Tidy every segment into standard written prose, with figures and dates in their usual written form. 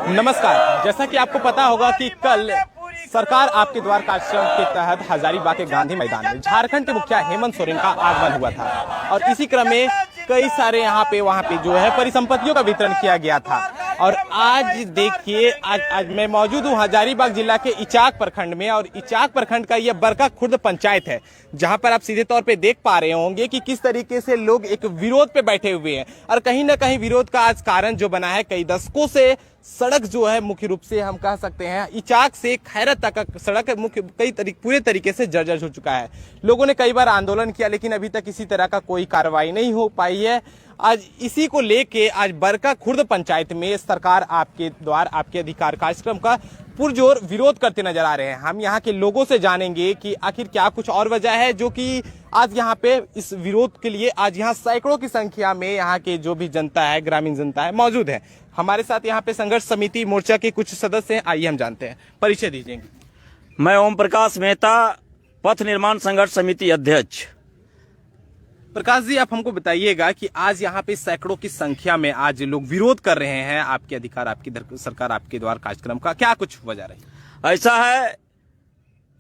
नमस्कार। जैसा कि आपको पता होगा कि कल सरकार आपके द्वार कार्यक्रम के तहत हजारीबाग के गांधी मैदान में झारखंड के मुखिया हेमंत सोरेन का आगमन हुआ था और इसी क्रम में कई सारे यहाँ पे वहाँ पे जो है परिसंपत्तियों का वितरण किया गया था। और आज देखिए, आज मैं मौजूद हूँ हजारीबाग जिला के इचाक प्रखंड में और इचाक प्रखंड का यह बरका खुर्द पंचायत है, जहाँ पर आप सीधे तौर पे देख पा रहे होंगे कि किस तरीके से लोग एक विरोध पे बैठे हुए हैं। और कहीं ना कहीं विरोध का आज कारण जो बना है, कई दशकों से सड़क जो है मुख्य रूप से हम कह सकते हैं इचाक से खैरत तक का सड़क पूरे तरीके से जर्जर हो चुका है। लोगों ने कई बार आंदोलन किया लेकिन अभी तक किसी तरह का कोई कार्रवाई नहीं हो पाई है। आज इसी को लेके आज बरका खुर्द पंचायत में सरकार आपके द्वार आपके अधिकार कार्यक्रम का पुरजोर विरोध करते नजर आ रहे हैं। हम यहाँ के लोगों से जानेंगे कि आखिर क्या कुछ और वजह है जो कि आज यहाँ पे इस विरोध के लिए आज यहाँ सैकड़ों की संख्या में यहाँ के जो भी जनता है, ग्रामीण जनता है, मौजूद है। हमारे साथ यहाँ पे संघर्ष समिति मोर्चा के कुछ सदस्य हैं, आइए हम जानते हैं। परिचय दीजिए। मैं ओम प्रकाश मेहता, पथ निर्माण संघर्ष समिति अध्यक्ष। प्रकाश जी, आप हमको बताइएगा कि आज यहाँ पे सैकड़ों की संख्या में आज लोग विरोध कर रहे हैं आपके अधिकार आपकी सरकार आपके द्वार कार्यक्रम का, क्या कुछ वजह रही? ऐसा है,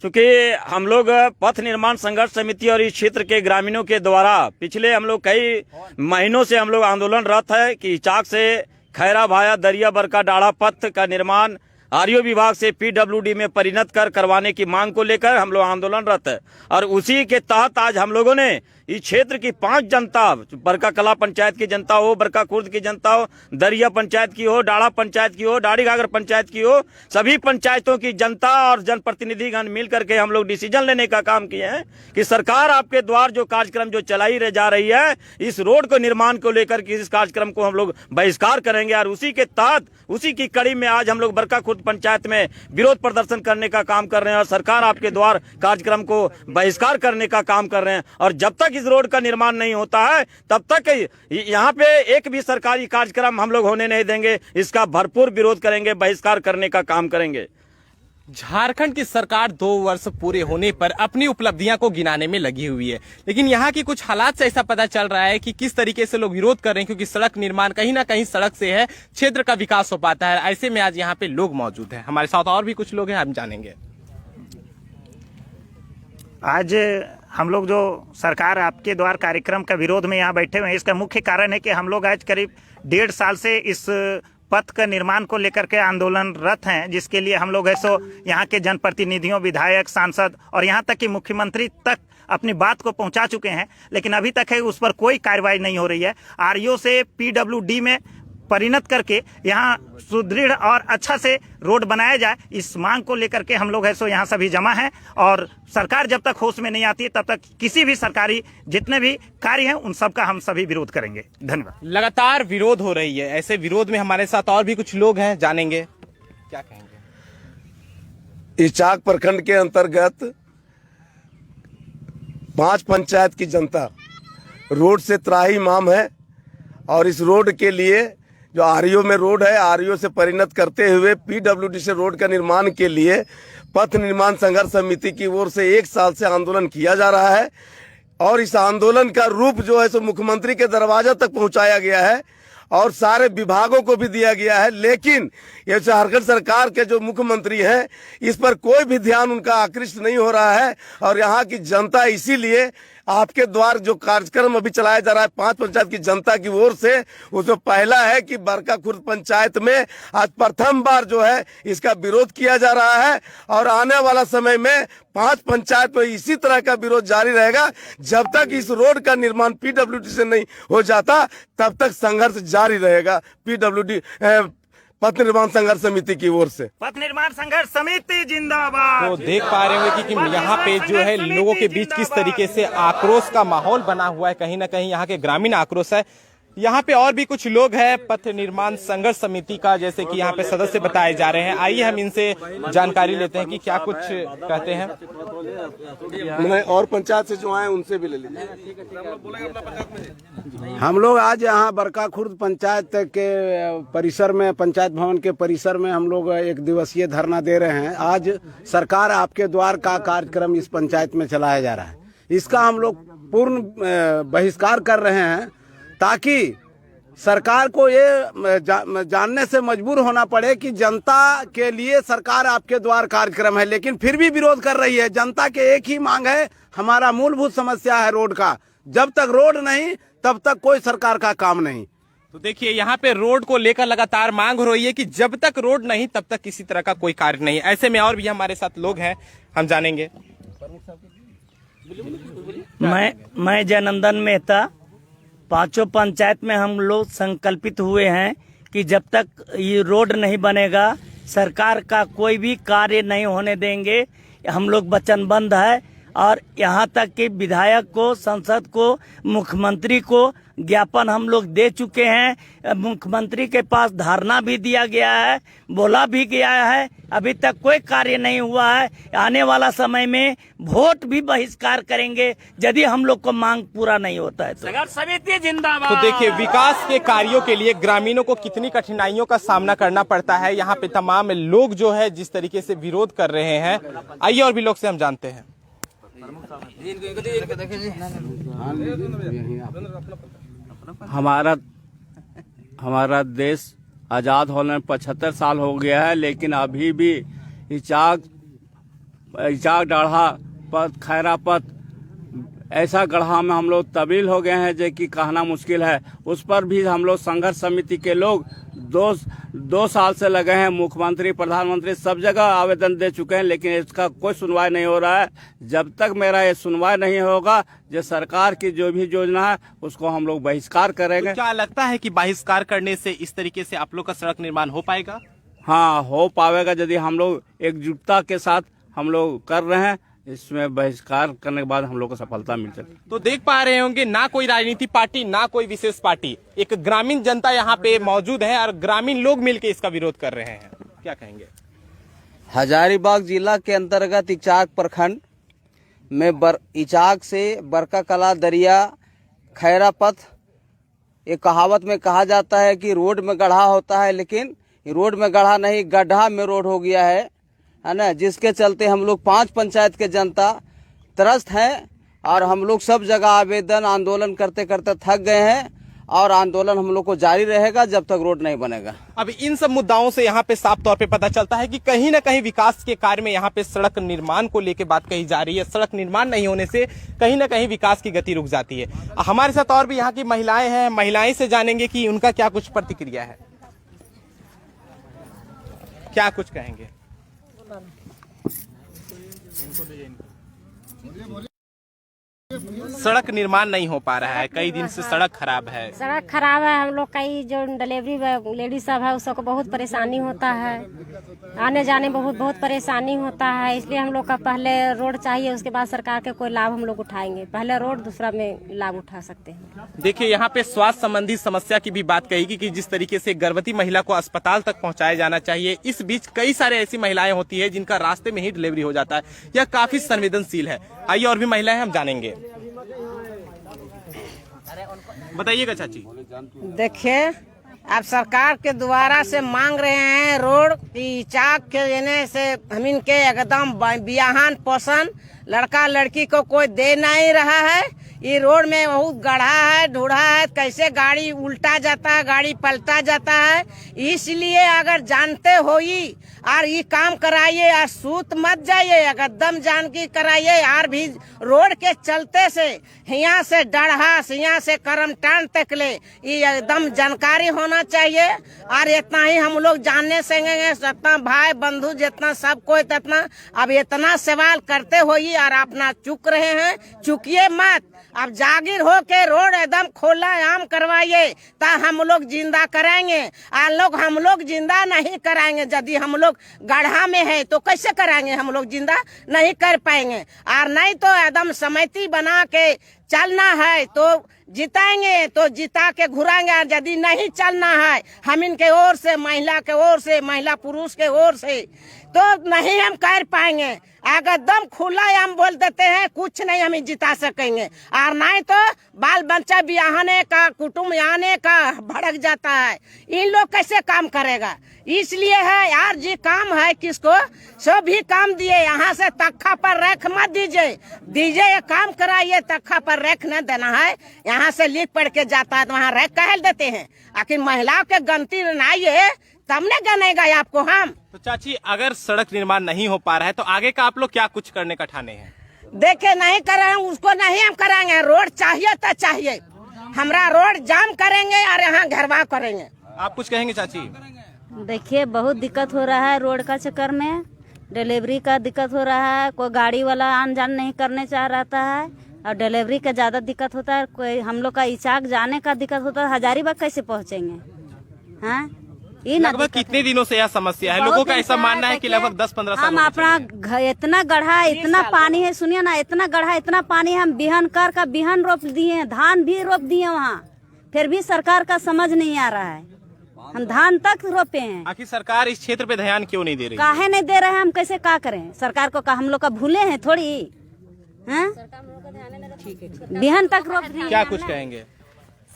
चूंकि हम लोग पथ निर्माण संघर्ष समिति और इस क्षेत्र के ग्रामीणों के द्वारा पिछले हम लोग कई महीनों से हम लोग आंदोलनरत है कि इचाक से खैरा भाया दरिया बरका डाढ़ा पथ का निर्माण आरओ विभाग से पीडब्ल्यूडी में परिणत करवाने की मांग को लेकर हम लोग आंदोलनरत है। और उसी के तहत आज हम लोगों ने इस क्षेत्र की 5 जनता, बरका कला पंचायत की जनता हो, बरका खुर्द की जनता हो, दरिया पंचायत की हो, डाढ़ा पंचायत की हो, डाढ़ी घाघर पंचायत की हो, सभी पंचायतों की जनता और जनप्रतिनिधिगण मिल करके हम लोग डिसीजन लेने का काम किए हैं कि सरकार आपके द्वार जो कार्यक्रम जो चलाई जा रही है, इस रोड को निर्माण को लेकर के इस कार्यक्रम को हम लोग बहिष्कार करेंगे। और उसी के तहत उसी की कड़ी में आज हम लोग बरका खुर्द पंचायत में विरोध प्रदर्शन करने का काम कर रहे हैं और सरकार आपके द्वार कार्यक्रम को बहिष्कार करने का काम कर रहे हैं। और जब तक इस रोड का निर्माण नहीं होता है तब तक यहाँ पे एक भी सरकारी कार्यक्रम हम लोग होने नहीं देंगे। इसका भरपूर विरोध करेंगे, बहिष्कार करने का काम करेंगे। झारखंड की सरकार 2 वर्ष पूरे होने पर अपनी उपलब्धियां को गिनाने में लगी हुई है, लेकिन यहाँ की कुछ हालात से ऐसा पता चल रहा है कि किस तरीके से लोग विरोध कर रहे हैं, क्योंकि सड़क निर्माण कहीं ना कहीं सड़क से है क्षेत्र का विकास हो पाता है। ऐसे में आज यहाँ पे लोग मौजूद हैं, हमारे साथ और भी कुछ लोग हैं, हम जानेंगे। आज हम लोग जो सरकार आपके द्वार कार्यक्रम का विरोध में यहाँ बैठे हुए हैं, इसका मुख्य कारण है कि हम लोग आज करीब 1.5 साल से इस पथ का निर्माण को लेकर के आंदोलनरत हैं, जिसके लिए हम लोग ऐसो यहाँ के जनप्रतिनिधियों, विधायक, सांसद और यहाँ तक कि मुख्यमंत्री तक अपनी बात को पहुँचा चुके हैं, लेकिन अभी तक है उस पर कोई कार्रवाई नहीं हो रही है। आरओ से पीडब्ल्यूडी में परिणत करके यहाँ सुदृढ़ और अच्छा से रोड बनाया जाए, इस मांग को लेकर के हम लोग है सो यहाँ सभी जमा हैं। और सरकार जब तक होश में नहीं आती है तब तक किसी भी सरकारी जितने भी कार्य हैं उन सब का हम सभी विरोध करेंगे। धन्यवाद। लगातार विरोध हो रही है, ऐसे विरोध में हमारे साथ और भी कुछ लोग हैं, जानेंगे क्या कहेंगे। इचाक प्रखंड के अंतर्गत 5 पंचायत की जनता रोड से त्राही माम है और इस रोड के लिए जो आरओ में रोड है, आरओ से परिणत करते हुए पीडब्ल्यूडी से रोड का निर्माण के लिए पथ निर्माण संघर्ष समिति की ओर से 1 साल से आंदोलन किया जा रहा है। और इस आंदोलन का रूप जो है सो मुख्यमंत्री के दरवाजा तक पहुंचाया गया है और सारे विभागों को भी दिया गया है, लेकिन ये झारखंड सरकार के जो मुख्यमंत्री हैं इस पर कोई भी ध्यान उनका आकृष्ट नहीं हो रहा है। और यहाँ की जनता इसीलिए आपके द्वार जो कार्यक्रम अभी चलाया जा रहा है 5 पंचायत की जनता की ओर से, उसमें पहला है कि बरका खुर्द पंचायत में आज प्रथम बार जो है इसका विरोध किया जा रहा है। और आने वाला समय में 5 पंचायत में इसी तरह का विरोध जारी रहेगा। जब तक इस रोड का निर्माण पीडब्ल्यूडी से नहीं हो जाता तब तक संघर्ष जारी रहेगा। पीडब्ल्यूडी पथ निर्माण संघर्ष समिति की ओर से पथ निर्माण संघर्ष समिति जिंदाबाद। तो देख पा रहे होंगे कि यहाँ पे जो है लोगों के बीच किस तरीके से आक्रोश का माहौल बना हुआ है, कहीं ना कहीं यहाँ के ग्रामीण आक्रोश है। यहाँ पे और भी कुछ लोग हैं पथ निर्माण संघर्ष समिति का, जैसे कि यहाँ पे सदस्य बताए जा रहे हैं। आइए हम इनसे जानकारी लेते हैं कि क्या कुछ कहते हैं। और पंचायत से जो आए उनसे भी ले लीजिए। हम लोग आज यहाँ बरका खुर्द पंचायत के परिसर में, पंचायत भवन के परिसर में हम लोग 1 दिवसीय धरना दे रहे हैं। आज सरकार आपके द्वार का कार्यक्रम इस पंचायत में चलाया जा रहा है, इसका हम लोग पूर्ण बहिष्कार कर रहे हैं ताकि सरकार को ये जानने से मजबूर होना पड़े कि जनता के लिए सरकार आपके द्वार कार्यक्रम है, लेकिन फिर भी विरोध कर रही है। जनता के एक ही मांग है, हमारा मूलभूत समस्या है रोड का। जब तक रोड नहीं तब तक कोई सरकार का काम नहीं। तो देखिए यहाँ पे रोड को लेकर लगातार मांग हो रही है कि जब तक रोड नहीं तब तक किसी तरह का कोई कार्य नहीं। ऐसे में और भी हमारे साथ लोग हैं, हम जानेंगे। मैं जयनंदन मेहता, पांचों पंचायत में हम लोग संकल्पित हुए हैं कि जब तक ये रोड नहीं बनेगा सरकार का कोई भी कार्य नहीं होने देंगे। हम लोग वचनबद्ध है और यहाँ तक कि विधायक को, संसद को, मुख्यमंत्री को ज्ञापन हम लोग दे चुके हैं। मुख्यमंत्री के पास धरना भी दिया गया है, बोला भी गया है, अभी तक कोई कार्य नहीं हुआ है। आने वाला समय में वोट भी बहिष्कार करेंगे यदि हम लोग को मांग पूरा नहीं होता है तो। समिति जिंदाबाद। तो देखिए विकास के कार्यों के लिए ग्रामीणों को कितनी कठिनाइयों का सामना करना पड़ता है। यहाँ पे तमाम लोग जो है जिस तरीके से विरोध कर रहे हैं, आइए और भी लोग से हम जानते हैं। हमारा देश आज़ाद होने में 75 साल हो गया है, लेकिन अभी भी इचाक डाढ़ा पथ, खैरा पथ ऐसा गढ़ा में हम लोग तब्दील हो गए हैं जो कि कहना मुश्किल है। उस पर भी हम लोग संघर्ष समिति के लोग दो साल से लगे हैं। मुख्यमंत्री, प्रधानमंत्री सब जगह आवेदन दे चुके हैं, लेकिन इसका कोई सुनवाई नहीं हो रहा है। जब तक मेरा ये सुनवाई नहीं होगा, जो सरकार की जो भी योजना है उसको हम लोग बहिष्कार करेंगे। तो क्या लगता है कि बहिष्कार करने से इस तरीके से आप लोग का सड़क निर्माण हो पाएगा? हाँ, हो पाएगा यदि हम लोग एकजुटता के साथ हम लोग कर रहे हैं। इसमें बहिष्कार करने के बाद हम लोग को सफलता मिल सके। तो देख पा रहे होंगे, ना कोई राजनीतिक पार्टी, ना कोई विशेष पार्टी, एक ग्रामीण जनता यहाँ पे मौजूद है और ग्रामीण लोग मिलकर इसका विरोध कर रहे हैं। क्या कहेंगे? हजारीबाग जिला के अंतर्गत इचाक प्रखंड में इचाक से बरका कला दरिया खैरा पथ, एक कहावत में कहा जाता है कि रोड में गड्ढा होता है, लेकिन रोड में गड्ढा नहीं, गड्ढा में रोड हो गया है ना, जिसके चलते हम लोग 5 पंचायत के जनता त्रस्त हैं और हम लोग सब जगह आवेदन, आंदोलन करते करते थक गए हैं और आंदोलन हम लोग को जारी रहेगा जब तक रोड नहीं बनेगा। अब इन सब मुद्दाओं से यहाँ पे साफ तौर पे पता चलता है कि कहीं ना कहीं विकास के कार्य में यहाँ पे सड़क निर्माण को लेकर बात कही जा रही है। सड़क निर्माण नहीं होने से कहीं ना कहीं विकास की गति रुक जाती है। हमारे साथ और भी यहाँ की महिलाएं हैं, महिलाएं से जानेंगे कि उनका क्या कुछ प्रतिक्रिया है, क्या कुछ कहेंगे। सड़क निर्माण नहीं हो पा रहा है, कई दिन से सड़क खराब है। सड़क खराब है, हम लोग कई जो डिलीवरी लेडीज सब है उस सबको बहुत परेशानी होता है, आने जाने बहुत परेशानी होता है। इसलिए हम लोग का पहले रोड चाहिए, उसके बाद सरकार के कोई लाभ हम लोग उठाएंगे। पहले रोड, दूसरा में लाभ उठा सकते हैं। देखिए यहाँ पे स्वास्थ्य संबंधी समस्या की भी बात कही कि जिस तरीके से गर्भवती महिला को अस्पताल तक पहुंचाया जाना चाहिए, इस बीच कई सारे ऐसी महिलाएं होती है जिनका रास्ते में ही डिलीवरी हो जाता है। यह काफी संवेदनशील है। आइए और भी महिलाएं हम जानेंगे। बताइएगा चाची। देखिए, अब सरकार के द्वारा से मांग रहे हैं रोड की चाक के देने से हम इनके एकदम बियाहान पोषण लड़का लड़की को कोई दे नहीं रहा है। ये रोड में बहुत गड्ढा है, ढूढ़ा है, कैसे गाड़ी उल्टा जाता है, गाड़ी पलटा जाता है। इसलिए अगर जानते हो ही और ये काम कराइए और सूत मत जाइए, अगर दम जान की कराइए। और भी रोड के चलते से यहाँ से डढ़ास, यहाँ से करमटान तक ले ये एकदम जानकारी होना चाहिए। और इतना ही हम लोग जानने सकेंगे, जितना भाई बंधु जितना सब कोई तितना। अब इतना सवाल करते हो ही और अपना चुक रहे हैं, चुकिए मत। अब जागीर हो के रोड एकदम खोला आम करवाइए, ता हम लोग जिंदा कराएंगे। हम लोग जिंदा नहीं कराएंगे। यदि हम लोग गड्ढा में है तो कैसे कराएंगे, हम लोग जिंदा नहीं कर पाएंगे। और नहीं तो एकदम समिति बना के चलना है तो जिताएंगे, तो जिता के घुराएंगे। यदि नहीं चलना है, हम इनके ओर से, महिला के ओर से, महिला पुरुष के ओर से तो नहीं हम कर पाएंगे। अगर दम खुला हम बोल देते हैं कुछ नहीं हमें जिता सकेंगे, और नहीं तो बाल बच्चा भी आने का, कुटुम्ब आने का भड़क जाता है। इन लोग कैसे काम करेगा? इसलिए है यार जी, काम है किसको सब भी काम दिए। यहाँ से तख्ता पर रख मत दीजिए ये काम कराइए, तख्ता पर रख न देना है। यहाँ से लिख पढ़ के जाता है तो वहाँ रख कहल देते हैं। आखिर महिलाओं के गलती नहीं है तब न गनेगा आपको हम। तो चाची, अगर सड़क निर्माण नहीं हो पा रहा है तो आगे का आप लोग क्या कुछ करने का ठाने हैं? देखे नहीं कर रहे हैं उसको नहीं हम कराएंगे। रोड चाहिए तो चाहिए, हमरा रोड जाम करेंगे और यहाँ घेरवा करेंगे। आप कुछ कहेंगे चाची? देखिए, बहुत दिक्कत हो रहा है रोड का चक्कर में। डिलीवरी का दिक्कत हो रहा है, कोई गाड़ी वाला आन जान नहीं करने चाह रहता है, और डिलीवरी का ज्यादा दिक्कत होता है। कोई हम लोग का इचाक जाने का दिक्कत होता है, हजारीबाग कैसे पहुँचेंगे? हाँ, ये लगभग कितने दिनों से यह समस्या है? लोगों का ऐसा मानना है कि लगभग 10-15 साल हम अपना इतना गढ़ा, इतना पानी है, सुनिए ना, इतना गढ़ा, इतना पानी, हम बिहन का बिहन रोप दिए, धान भी रोप दिए वहाँ, फिर भी सरकार का समझ नहीं आ रहा है। हम धान तक रोपे हैं। आखिर सरकार इस क्षेत्र पे ध्यान क्यों नहीं दे रही? काहे नहीं दे रहे हैं? हम कैसे क्या करें? सरकार को हम लोग का भूले हैं थोड़ी, हैं? बिहन तक रोप दिए। क्या कुछ कहेंगे?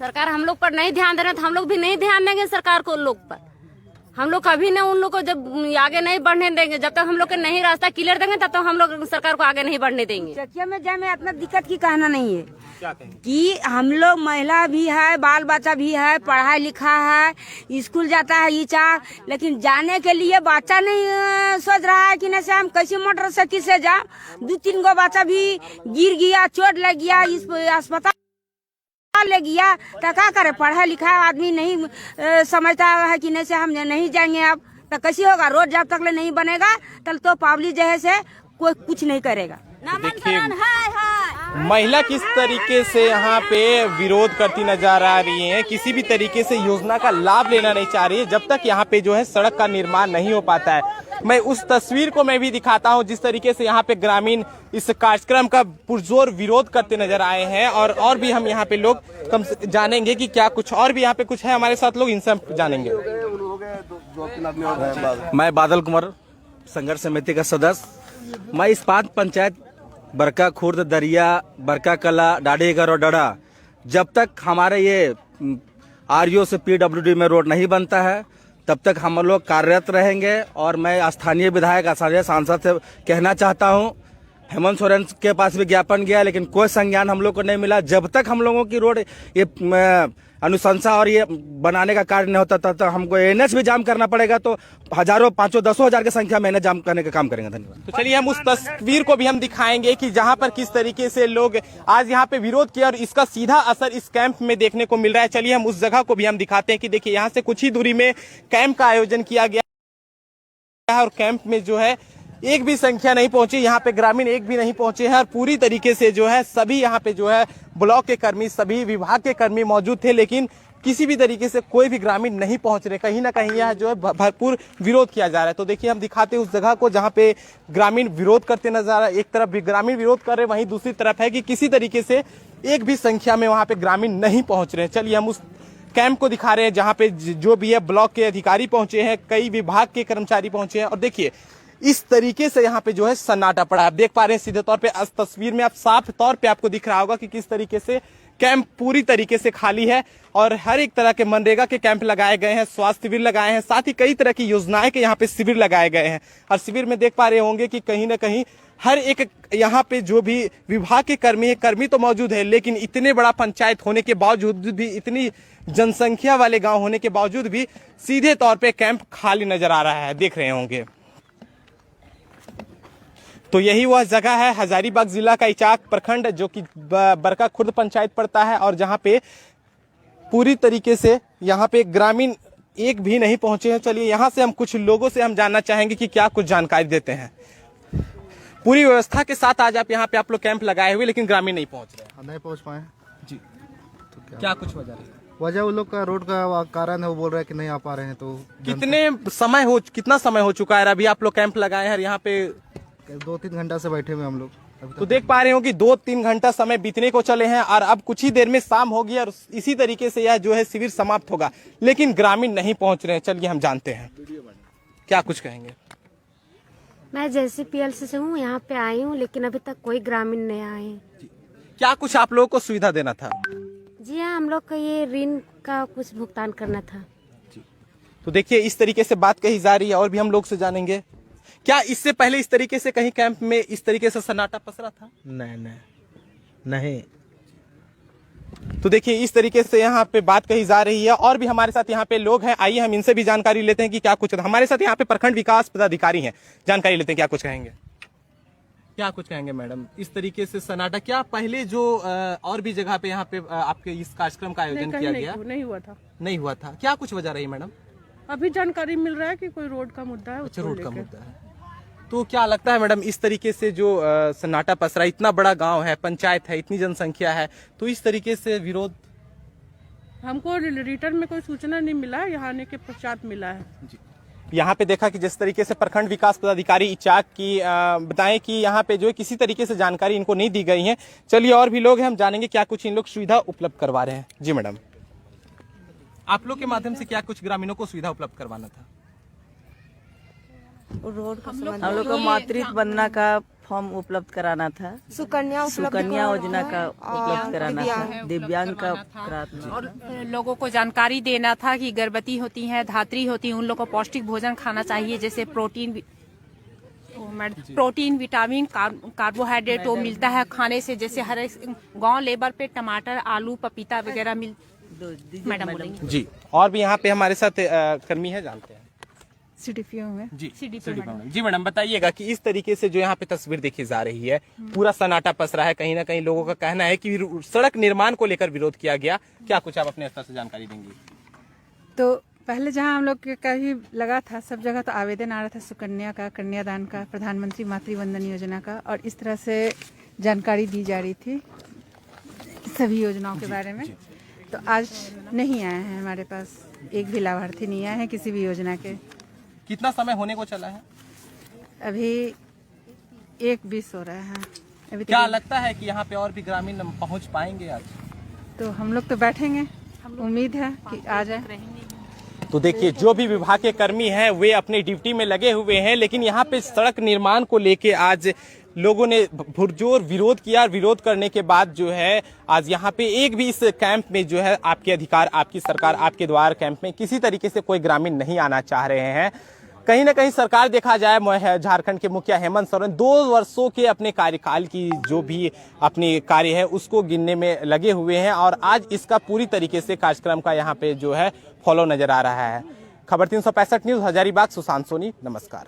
सरकार हम लोग पर नहीं ध्यान दे रहे तो हम लोग भी नहीं ध्यान देंगे सरकार को लोग पर। हम लोग कभी न उन लोग को जब आगे नहीं बढ़ने देंगे, जब तक हम लोग के नहीं रास्ता क्लियर देंगे तब तक हम लोग सरकार को आगे नहीं बढ़ने देंगे। चकिया में जाए में इतना दिक्कत की कहना नहीं है। क्या कहेंगे? कि हम लोग महिला भी है, बाल बच्चा भी है, पढ़ाई लिखा है, स्कूल जाता है ईचा, लेकिन जाने के लिए बच्चा नहीं सोच रहा है कि न से हम कैसे मोटरसाइकिल से जाए। 2-3 गो बच्चा भी गिर गया, चोट लग गया, इस अस्पताल ले गया, तो क्या करे? पढ़ा लिखा आदमी नहीं समझता है कि नहीं से हम नहीं जाएंगे अब, तो कैसे होगा? रोड जब तक नहीं बनेगा तब तो पब्लिक जो है से कोई कुछ नहीं करेगा। देखिए, महिला किस तरीके से यहाँ पे विरोध करती नजर आ रही है, किसी भी तरीके से योजना का लाभ लेना नहीं चाह रही है जब तक यहाँ पे जो है सड़क का निर्माण नहीं हो पाता है। मैं उस तस्वीर को मैं भी दिखाता हूँ जिस तरीके से यहाँ पे ग्रामीण इस कार्यक्रम का पुरजोर विरोध करते नजर आए हैं, और भी हम यहाँ पे लोग कम जानेंगे कि क्या कुछ और भी यहाँ पे कुछ है हमारे साथ लोग, इनसे हम जानेंगे। मैं बादल कुमार, संघर्ष समिति का सदस्य। मैं इस 5 पंचायत बरका खुर्द, दरिया, बरका कला, डाढ़ीगढ़ और डड़ा, जब तक हमारे ये आरओ से पीडब्ल्यूडी में रोड नहीं बनता है तब तक हम लोग कार्यरत रहेंगे। और मैं स्थानीय विधायक, स्थानीय सांसद से कहना चाहता हूं, हेमंत सोरेन के पास भी ज्ञापन गया लेकिन कोई संज्ञान हम लोग को नहीं मिला। जब तक हम लोगों की रोड ये अनुशंसा और ये बनाने का कार्य नहीं होता तब तक हमको एनएच भी जाम करना पड़ेगा। तो हजारों, 500-10 हजार की संख्या में एनएच जाम करने का काम करेंगे। धन्यवाद। तो चलिए हम उस तस्वीर को भी हम दिखाएंगे कि जहां पर किस तरीके से लोग आज यहाँ पे विरोध किया और इसका सीधा असर इस कैंप में देखने को मिल रहा है। चलिए हम उस जगह को भी हम दिखाते हैं कि देखिए यहाँ से कुछ ही दूरी में कैंप का आयोजन किया गया है, और कैंप में जो है एक भी संख्या नहीं पहुंची, यहाँ पे ग्रामीण एक भी नहीं पहुंचे हैं, और पूरी तरीके से जो है सभी यहाँ पे जो है ब्लॉक के कर्मी, सभी विभाग के कर्मी मौजूद थे, लेकिन किसी भी तरीके से कोई भी ग्रामीण नहीं पहुंच रहे। कहीं ना कहीं यह जो है भरपूर विरोध किया जा रहा है। तो देखिए हम दिखाते हैं उस जगह को जहां पे ग्रामीण विरोध करते नजर आ रहा है। एक तरफ भी ग्रामीण विरोध कर रहे, वहीं दूसरी तरफ है कि किसी तरीके से एक भी संख्या में वहां पे ग्रामीण नहीं पहुंच रहे हैं। चलिए हम उस कैंप को दिखा रहे हैं जहां पे जो भी है ब्लॉक के अधिकारी पहुंचे हैं, कई विभाग के कर्मचारी पहुंचे हैं, और देखिए इस तरीके से यहाँ पे जो है सन्नाटा पड़ा है। आप देख पा रहे हैं सीधे तौर पे इस तस्वीर में, आप साफ तौर पे आपको दिख रहा होगा कि किस तरीके से कैंप पूरी तरीके से खाली है, और हर एक तरह के मनरेगा के कैंप लगाए गए हैं, स्वास्थ्य शिविर लगाए हैं, साथ ही कई तरह की योजनाएं के यहाँ पे शिविर लगाए गए हैं। और शिविर में देख पा रहे होंगे कि कहीं ना कहीं हर एक यहाँ पे जो भी विभाग के कर्मी तो मौजूद है, लेकिन इतने बड़ा पंचायत होने के बावजूद भी, इतनी जनसंख्या वाले गाँव होने के बावजूद भी सीधे तौर पर कैंप खाली नजर आ रहा है, देख रहे होंगे। तो यही वह जगह है हजारीबाग जिला का इचाक प्रखंड, जो कि बरका खुर्द पंचायत पड़ता है, और जहां पे पूरी तरीके से यहाँ पे ग्रामीण एक भी नहीं पहुंचे हैं। चलिए यहाँ से हम कुछ लोगों से हम जानना चाहेंगे कि क्या कुछ जानकारी देते हैं। पूरी व्यवस्था के साथ आज आप यहाँ पे आप लोग कैंप लगाए हुए, लेकिन ग्रामीण नहीं पहुंच रहे। नहीं पहुंच पाए जी, तो क्या कुछ वजह है? वजह उन लोग का रोड का कारण है, वो बोल रहे हैं कि नहीं आ पा रहे हैं। तो कितना समय हो चुका है अभी आप लोग कैंप लगाए हैं यहाँ पे? 2-3 घंटा से बैठे हुए हम लोग। तो देख पा रहे हो कि 2-3 घंटा समय बीतने को चले हैं, और अब कुछ ही देर में शाम होगी और इसी तरीके से यह जो है शिविर समाप्त होगा, लेकिन ग्रामीण नहीं पहुंच रहे हैं। चलिए हम जानते हैं क्या कुछ कहेंगे। मैं JCPLC से हूँ, यहाँ पे आई हूँ, लेकिन अभी तक कोई ग्रामीण नहीं आए हैं। क्या कुछ आप लोगों को सुविधा देना था? जी हाँ, हम लोग को ये ऋण का कुछ भुगतान करना था। तो देखिए इस तरीके से बात कही जा रही है और भी हम लोग से जानेंगे। क्या इससे पहले इस तरीके से कहीं कैंप में इस तरीके से सन्नाटा पसरा था? नहीं। तो देखिए इस तरीके से यहाँ पे बात कही जा रही है और भी हमारे साथ यहाँ पे लोग हैं। आइए हम इनसे भी जानकारी लेते हैं कि क्या कुछ हमारे साथ यहाँ पे प्रखंड विकास पदाधिकारी हैं, जानकारी लेते हैं क्या कुछ कहेंगे। क्या कुछ कहेंगे मैडम, इस तरीके से सन्नाटा क्या पहले जो और भी जगह पे यहाँ पे आपके इस कार्यक्रम का आयोजन किया गया? नहीं हुआ था। क्या कुछ वजह रही मैडम? अभी जानकारी मिल रहा है कि कोई रोड का मुद्दा है। अच्छा, रोड का मुद्दा है। तो क्या लगता है मैडम इस तरीके से जो सन्नाटा पसरा, इतना बड़ा गांव है, पंचायत है, इतनी जनसंख्या है, तो इस तरीके से विरोध? हमको रिटर्न में कोई सूचना नहीं मिला, यहाँ आने के पश्चात मिला है। जी। यहाँ पे देखा कि जिस तरीके से प्रखंड विकास पदाधिकारी इचाक की बताएं कि यहाँ पे जो है किसी तरीके से जानकारी इनको नहीं दी गई है। चलिए और भी लोग हैं, हम जानेंगे क्या कुछ इन लोग सुविधा उपलब्ध करवा रहे हैं। जी मैडम, आप लोग के माध्यम से क्या कुछ ग्रामीणों को सुविधा उपलब्ध करवाना था? हम लोग को मातृत्व वंदना का फॉर्म उपलब्ध कराना था, सुकन्या योजना का उपलब्ध कराना था, दिव्यांग का कराना, और लोगों को जानकारी देना था कि गर्भवती होती हैं, धात्री होती हैं, उन लोगों को पौष्टिक भोजन खाना चाहिए, जैसे प्रोटीन, विटामिन, कार्बोहाइड्रेट वो मिलता है खाने से। जैसे हर गांव लेवल पे टमाटर, आलू, पपीता वगैरह मैडम बोलेंगे। जी, और भी यहाँ पे हमारे साथ कर्मी है, जानते हैं। CDPO में जी मैडम बताइएगा कि इस तरीके से जो यहाँ पे तस्वीर देखी जा रही है, पूरा सन्नाटा पसरा है, कहीं ना कहीं लोगों का कहना है कि सड़क निर्माण को लेकर विरोध किया गया, क्या कुछ आप अपने स्तर से जानकारी देंगी? तो पहले जहाँ हम लोग के कहीं लगा था, सब जगह तो आवेदन आ रहा था सुकन्या का, कन्यादान का, प्रधानमंत्री मातृवंदन योजना का, और इस तरह से जानकारी दी जा रही थी सभी योजनाओं के बारे में। तो आज नहीं आए हैं, हमारे पास एक भी लाभार्थी नहीं आए हैं किसी भी योजना के। कितना समय होने को चला है? अभी 1:20 हो रहा है। अभी क्या लगता है कि यहाँ पे और भी ग्रामीण पहुँच पाएंगे आज? तो हम लोग तो बैठेंगे, उम्मीद है कि आ जाए। तो देखिए जो भी विभाग के कर्मी हैं वे अपनी ड्यूटी में लगे हुए हैं, लेकिन यहाँ पे सड़क निर्माण को लेके आज लोगों ने पुरजोर विरोध किया। विरोध करने के बाद जो है आज यहाँ पे एक भी इस कैंप में जो है आपके अधिकार, आपकी सरकार, आपके द्वार कैंप में किसी तरीके से कोई ग्रामीण नहीं आना चाह रहे हैं। कहीं ना कहीं सरकार देखा जाए, झारखंड के मुखिया हेमंत सोरेन 2 वर्षों के अपने कार्यकाल की जो भी अपनी कार्य है उसको गिनने में लगे हुए हैं और आज इसका पूरी तरीके से कार्यक्रम का यहाँ पे जो है फॉलो नजर आ रहा है। खबर 365 न्यूज, हजारीबाग, सुशांत सोनी, नमस्कार।